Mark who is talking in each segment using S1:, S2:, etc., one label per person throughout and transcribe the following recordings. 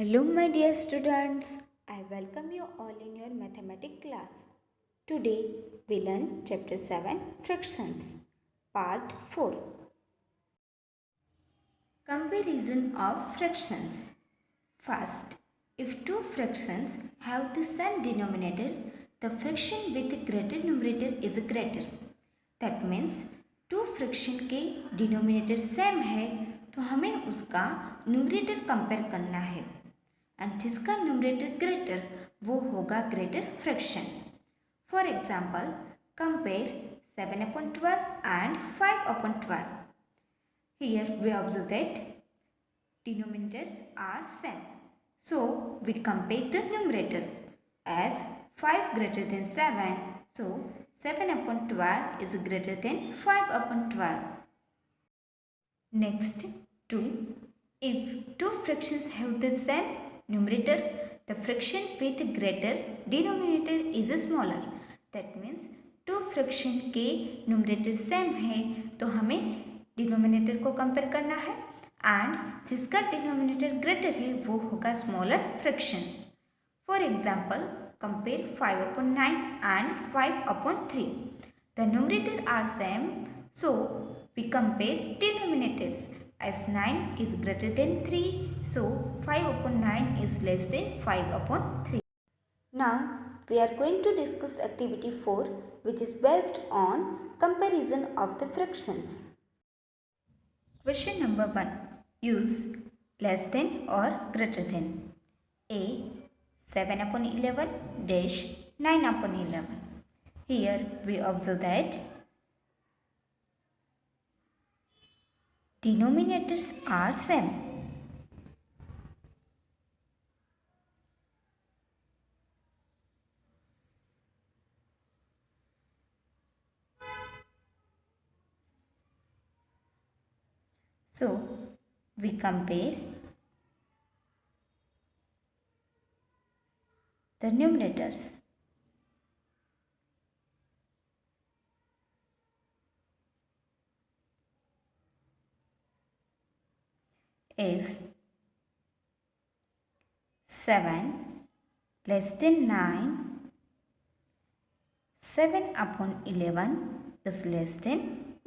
S1: Hello my dear students, I welcome you all in your mathematics class. Today we learn chapter 7 fractions part 4. Comparison of fractions. First, if two fractions have the same denominator, the fraction with the greater numerator is greater. That means two fraction के denominator same है तो हमें उसका numerator compare करना है and जिसका numerator greater वो होगा greater fraction. For example compare 7/12 and 5/12. Here we observe that denominators are same. So we compare the numerator as 5 greater than 7. So 7/12 is greater than 5/12. Next, 2. If two fractions have the same numerator, the fraction with greater denominator is smaller. That means two fraction के numerator same है तो हमें denominator को compare करना है and जिसका denominator greater है वो होगा smaller fraction. For example compare 5/9 and 5/3. The numerator are same, so we compare denominators as 9 is greater than 3, so 5/9 is less than 5/3. Now we are going to discuss activity 4, which is based on comparison of the fractions. Question number 1. Use less than or greater than. A 7/11 dash 9/11. Here we observe that denominators are same. So we compare the numerators. Is 7 less than 9, 7/11 is less than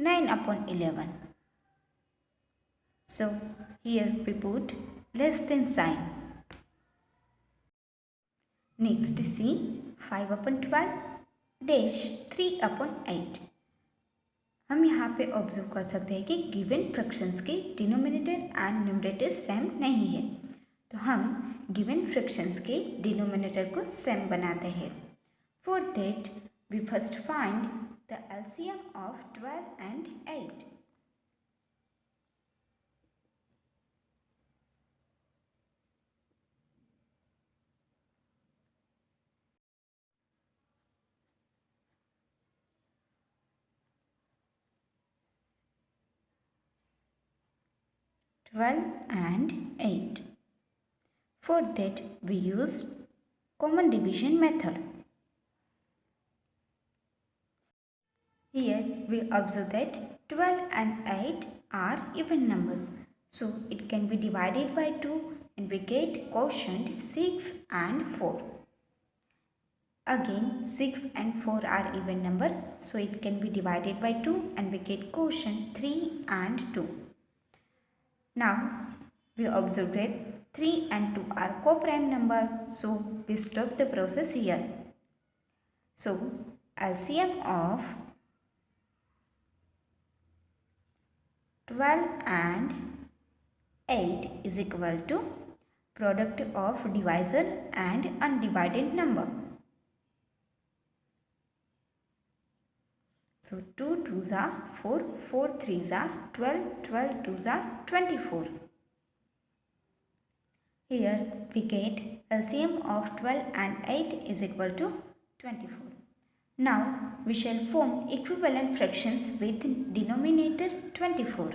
S1: 9/11. So here we put less than sign. Next see 5/12 dash 3/8. हम यहाँ पे observe कर सकते हैं कि given fractions के denominator and numerator same नहीं है तो हम गिवन फ्रैक्शंस के डिनोमिनेटर को सेम बनाते हैं. For that we first find the LCM of 12 and 8. and 8. For that we use common division method. Here we observe that 12 and 8 are even numbers, so it can be divided by 2 and we get quotient 6 and 4. Again 6 and 4 are even number, so it can be divided by 2 and we get quotient 3 and 2. Now we observe that 3 and 2 are co-prime number, so we stop the process here. So LCM of 12 and 8 is equal to product of divisor and undivided number. So 2 2s are 4, 4 3s are 12, 12 2s are 24. Here we get LCM of 12 and 8 is equal to 24. Now we shall form equivalent fractions with denominator 24.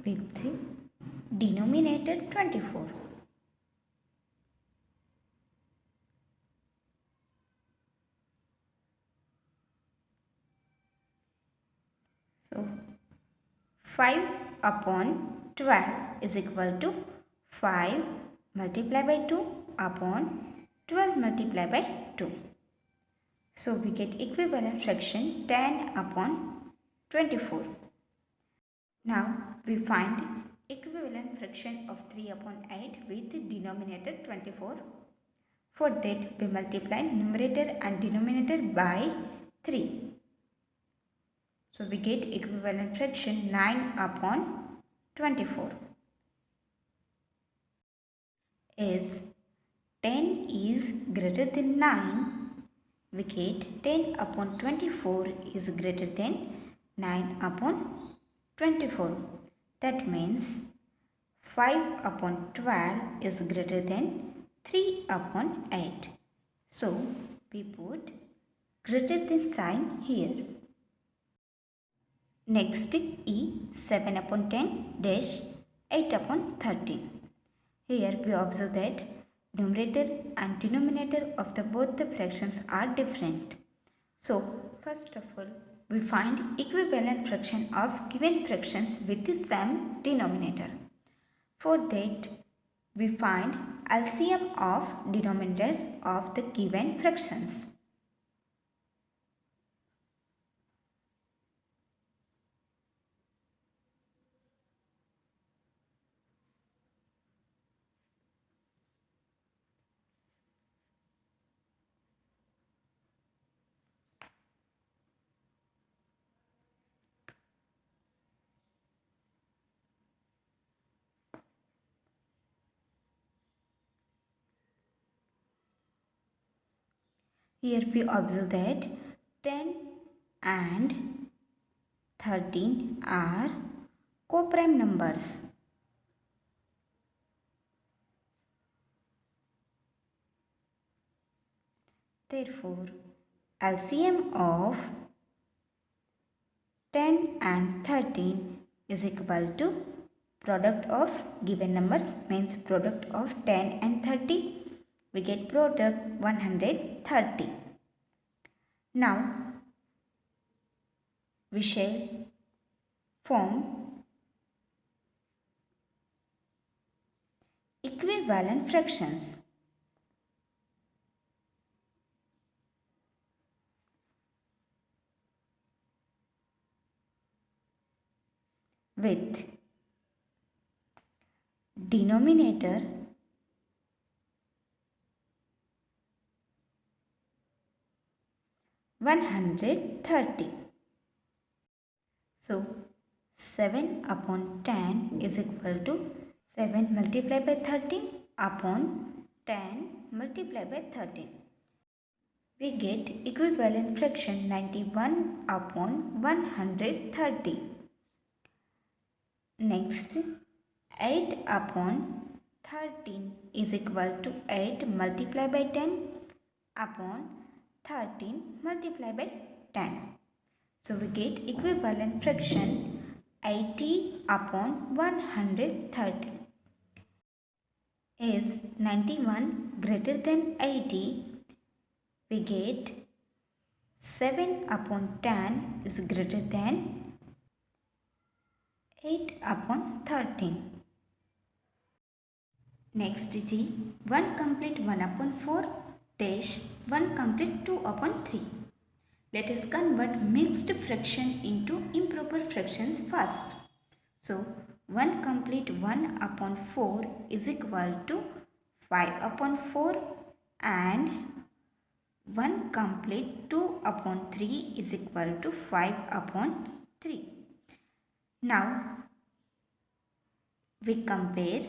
S1: with denominator 24. So 5 upon 12 is equal to 5 multiplied by 2 upon 12 multiplied by 2. So we get equivalent fraction 10 upon 24. Now we find equivalent fraction of 3 upon 8 with denominator 24. For that we multiply numerator and denominator by 3. So we get equivalent fraction 9 upon 24. As 10 is greater than 9, we get 10 upon 24 is greater than 9 upon 24. That means 5 upon 12 is greater than 3 upon 8. So we put greater than sign here. Next is 7 upon 10 dash 8 upon 13. Here we observe that numerator and denominator of both the fractions are different. So first of all we find equivalent fraction of given fractions with the same denominator. For that we find LCM of denominators of the given fractions. Here we observe that 10 and 13 are co-prime numbers. Therefore, LCM of 10 and 13 is equal to product of given numbers, means product of 10 and 30. We get product 130. Now we shall form equivalent fractions. With denominator 130. So 7 upon 10 is equal to 7 multiplied by 13 upon 10 multiplied by 13. We get equivalent fraction 91 upon 130. Next, 8 upon 13 is equal to 8 multiplied by 10 upon 13 multiplied by 10. So we get equivalent fraction 80 upon 130. Is 91 greater than 80, we get 7 upon 10 is greater than 8 upon 13. Next is 1 complete 1 upon 4 dash 1 complete 2 upon 3. Let us convert mixed fraction into improper fractions first. So 1 complete 1 upon 4 is equal to 5 upon 4 and 1 complete 2 upon 3 is equal to 5 upon 3. Now we compare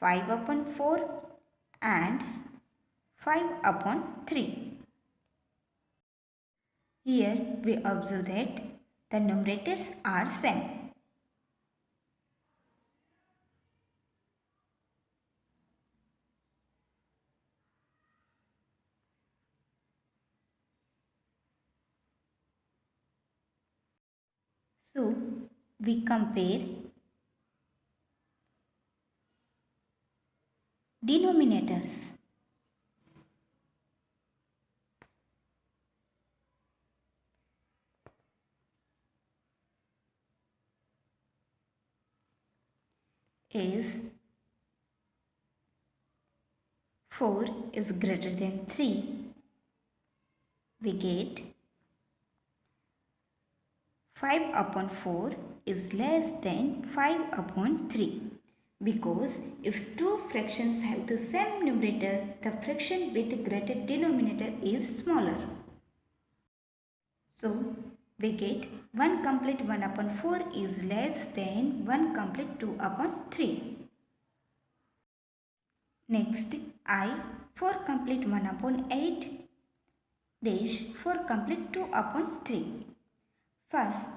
S1: 5 upon 4 and 5 upon 3. Here we observe that the numerators are same. So we compare denominators. Is 4 is greater than 3, we get 5 upon 4 is less than 5 upon 3. Because if two fractions have the same numerator, the fraction with greater denominator is smaller. So we get 1 complete 1 upon 4 is less than 1 complete 2 upon 3. Next, I 4 complete 1 upon 8 dash 4 complete 2 upon 3. First,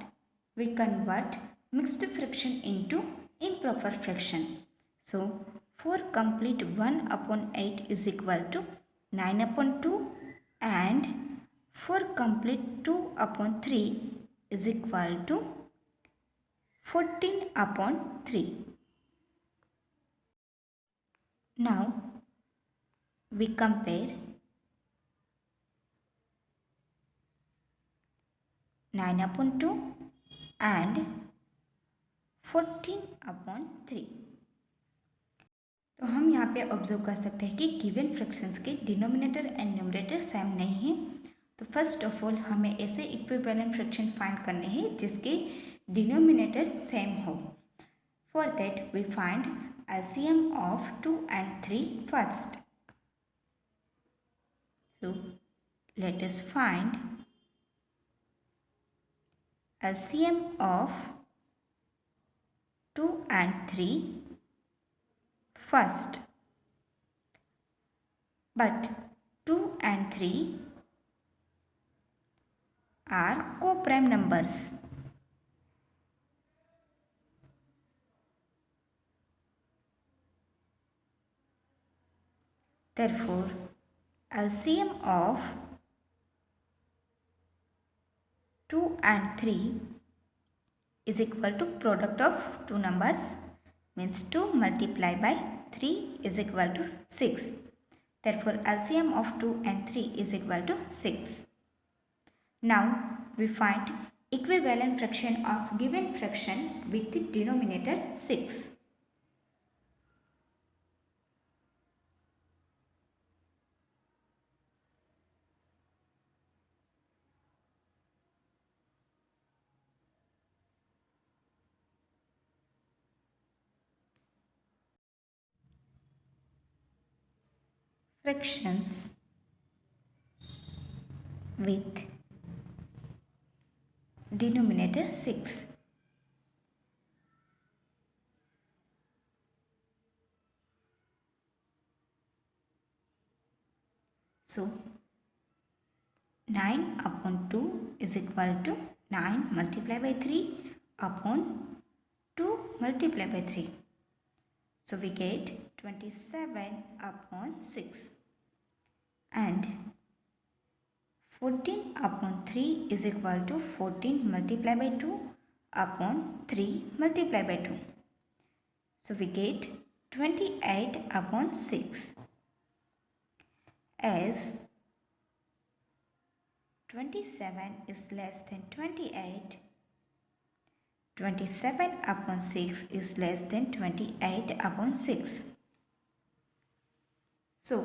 S1: we convert mixed fraction into improper fraction. So, 4 complete 1 upon 8 is equal to 9 upon 2 and 4 complete 2 upon 3 is equal to 14 upon 3. Now, we compare 9 upon 2 and 14 upon 3. तो हम यहाँ पे observe कर सकते हैं कि given fractions के denominator and numerator same नहीं है. तो फर्स्ट ऑफ ऑल हमें ऐसे इक्विवेलेंट फ्रैक्शन फाइंड करने हैं जिसके डिनोमिनेटर सेम हो. For that we find LCM of 2 and 3 first. So let us find LCM of 2 and 3 first. But 2 and 3 are co-prime numbers. Therefore, LCM of 2 and 3 is equal to product of two numbers, means 2 multiplied by 3 is equal to 6. Therefore, LCM of 2 and 3 is equal to 6. Now, we find equivalent fraction of given fraction with the denominator 6. Fractions with denominator 6. So, 9 upon 2 is equal to 9 multiplied by 3 upon 2 multiplied by 3. So, we get 27 upon 6. And 14 upon 3 is equal to 14 multiplied by 2 upon 3 multiplied by 2. So, we get 28 upon 6. As 27 is less than 28, 27 upon 6 is less than 28 upon 6. So,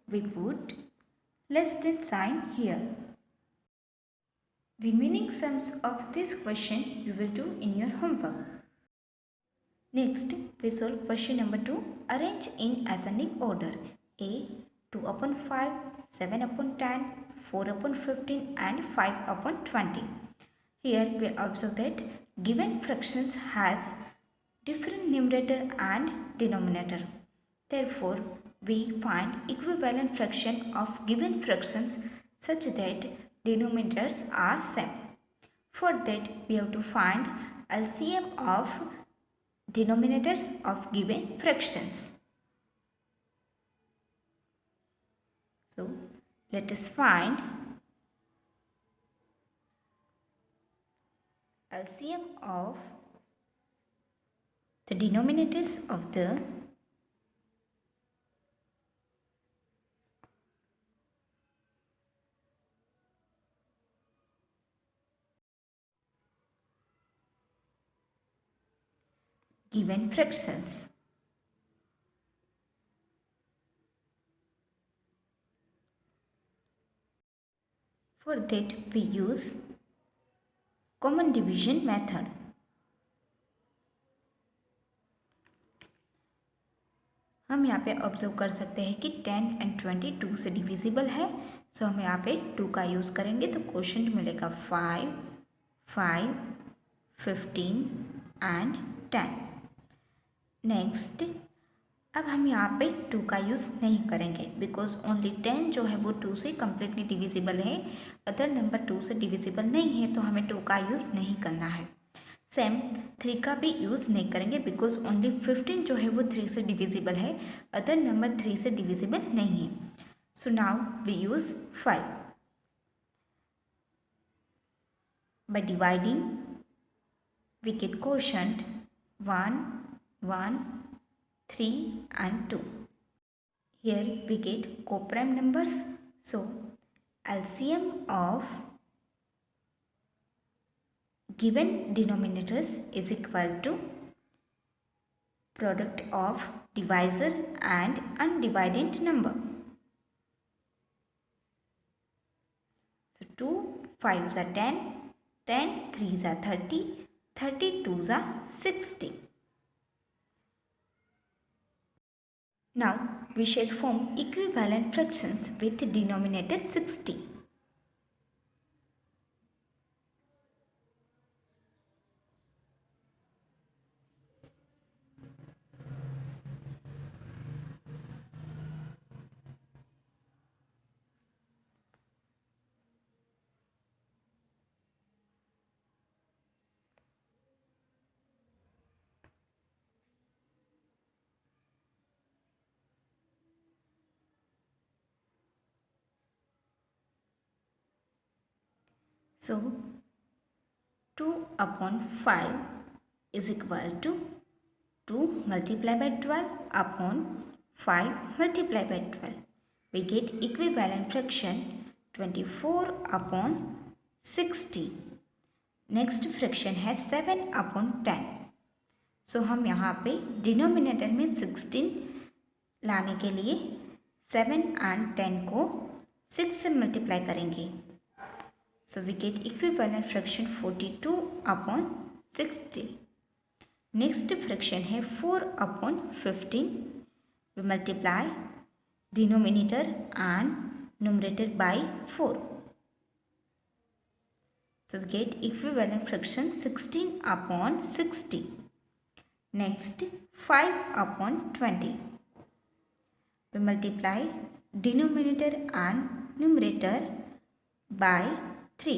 S1: we put less than sign here. Remaining sums of this question you will do in your homework. Next, we solve question number 2. Arrange in ascending order. A 2 upon 5, 7 upon 10, 4 upon 15 and 5 upon 20. Here we observe that given fractions has different numerator and denominator. Therefore, we find equivalent fraction of given fractions such that denominators are same. For that, we have to find LCM of denominators of given fractions. So, let us find LCM of the denominators of the given fractions. For that we use common division method. हम यहाँ पे observe कर सकते हैं कि 10 and 20 2 से divisible है, सो हम यहाँ पे 2 का यूज़ करेंगे तो क्वोशंट मिलेगा 5, 5, 15 एंड 10। नेक्स्ट अब हम यहाँ पे 2 का यूज़ नहीं करेंगे बिकॉज ओनली 10 जो है वो 2 से कम्प्लीटली डिविजिबल है, अदर नंबर 2 से डिविजिबल नहीं है तो हमें 2 का यूज़ नहीं करना है। सेम 3 का भी यूज़ नहीं करेंगे बिकॉज ओनली 15 जो है वो 3 से डिविजिबल है, अदर नंबर 3 से डिविजिबल नहीं है। So now we use 5 by dividing we get quotient 1, 1, 3 and 2. Here we get co-prime numbers. So LCM of given denominators is equal to product of divisor and undivided number. So 2 5s are 10, 10 3s are 30, 32s are 60. Now we shall form equivalent fractions with denominator 60. So 2 upon 5 is equal to 2 multiplied by 12 upon 5 multiplied by 12. We get equivalent fraction 24 upon 60. Next fraction है 7 upon 10. So हम यहाँ पे denominator में 16 लाने के लिए 7 and 10 को 6 से मल्टीप्लाई करेंगे. So we get equivalent fraction 42 upon 60. Next fraction है 4 upon 15. We multiply denominator and numerator by 4. So we get equivalent fraction 16 upon 60. Next 5 upon 20. We multiply denominator and numerator by 3.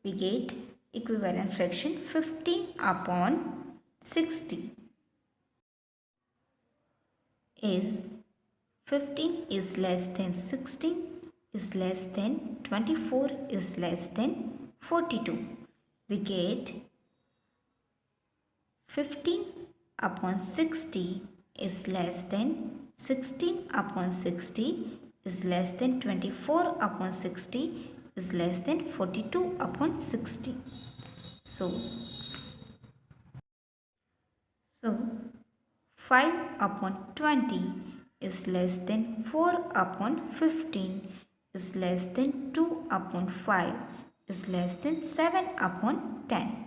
S1: We get equivalent fraction 15 upon 60 is 15 is less than 16 is less than 24 is less than 42. We get 15 upon 60 is less than 16 upon 60 is less than 24 upon 60 is less than 42 upon 60. So 5 upon 20 is less than 4 upon 15 is less than 2 upon 5 is less than 7 upon 10.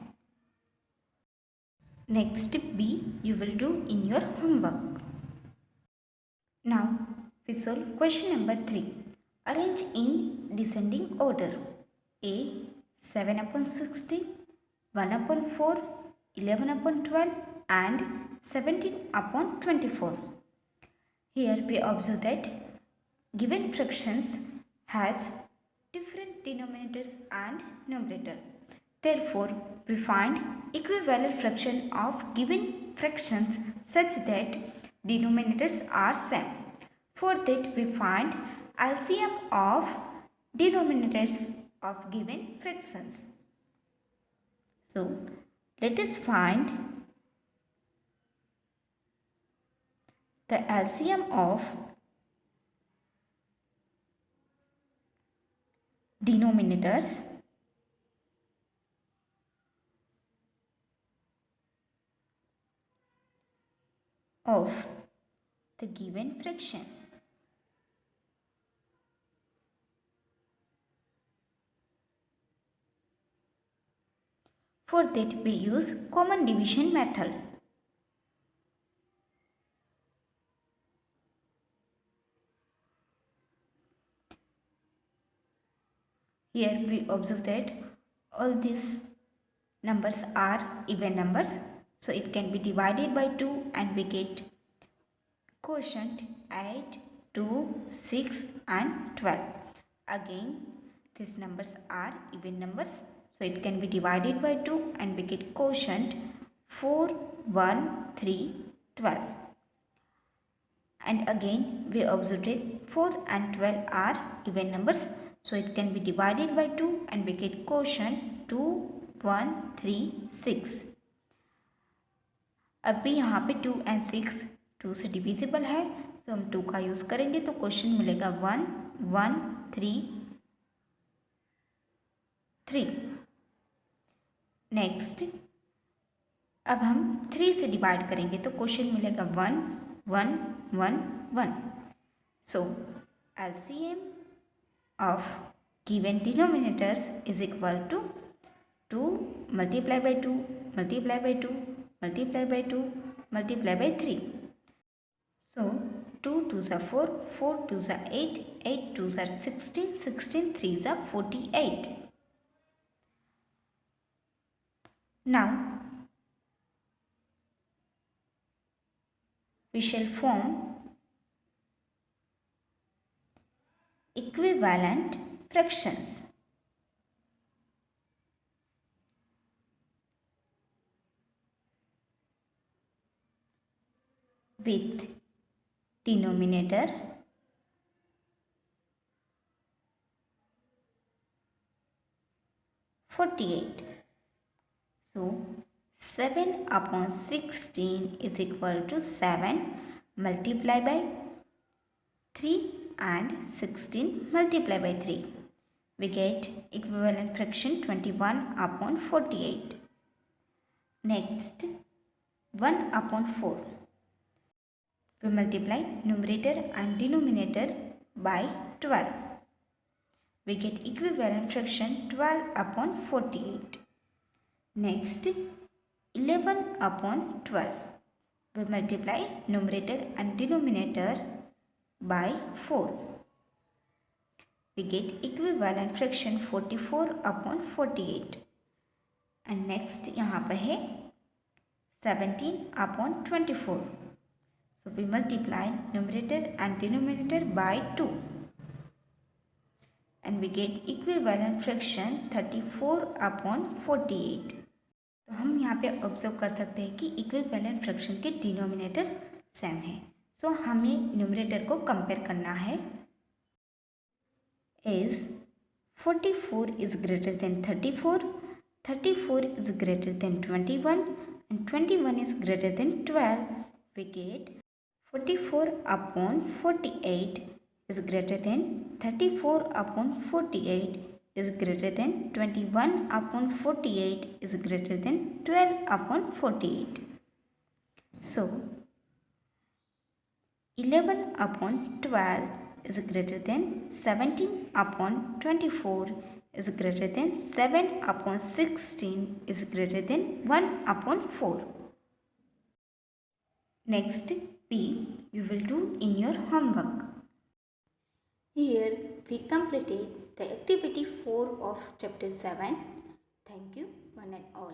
S1: Next B you will do in your homework. Now we solve question number 3. Arrange in descending order. A 7 upon 60, 1 upon 4, 11 upon 12 and 17 upon 24. Here we observe that given fractions has different denominators and numerator. Therefore, we find equivalent fraction of given fractions such that denominators are same. For that we find LCM of denominators of given fractions. So let us find the LCM of denominators of the given fraction. For that we use common division method. Here we observe that all these numbers are even numbers, so it can be divided by 2 and we get quotient 8, 2, 6 and 12. Again these numbers are even numbers, so it can be divided by 2 and we get quotient 4, 1, 3, 12. And again we observe that 4 and 12 are even numbers, so it can be divided by 2 and we get quotient 2, 1, 3, 6. अब भी यहाँ पे 2 and 6 2 से divisible है, तो हम 2 का use करेंगे तो क्वेश्चन मिलेगा 1, 1, 3, 3. नेक्स्ट अब हम 3 से डिवाइड करेंगे तो क्वेश्चन मिलेगा 1, 1, 1, 1. So LCM of given denominators is equal to 2 multiply by 2 multiply by 2 multiply by 2 multiply by 3. So 2 2s are 4, 4 2s are 8, 8 2s are 16, 16 3s are 48. Now we shall form equivalent fractions. With denominator (48). So 7 upon 16 is equal to 7 multiply by 3 and 16 multiply by 3. We get equivalent fraction 21 upon 48. Next 1 upon 4. We multiply numerator and denominator by 12. We get equivalent fraction 12 upon 48. Next 11 upon 12. We multiply numerator and denominator by 4. We get equivalent fraction 44 upon 48. And next यहाँ पर है 17 upon 24. So we multiply numerator and denominator by 2. And we get equivalent fraction 34 upon 48. तो हम यहाँ पे observe कर सकते हैं कि इक्विवेलेंट फ्रैक्शन के डिनोमिनेटर सेम है. सो हमें न्यूमरेटर को कंपेयर करना है. Is 44 is greater than 34, 34 is greater than 21 and 21 is greater than 12. We get 44 upon 48 is greater than 34 upon 48 is greater than 21 upon 48 is greater than 12 upon 48. So 11 upon 12 is greater than 17 upon 24 is greater than 7 upon 16 is greater than 1 upon 4. Next P you will do in your homework. Here we completed the activity 4 of chapter 7. Thank you one and all.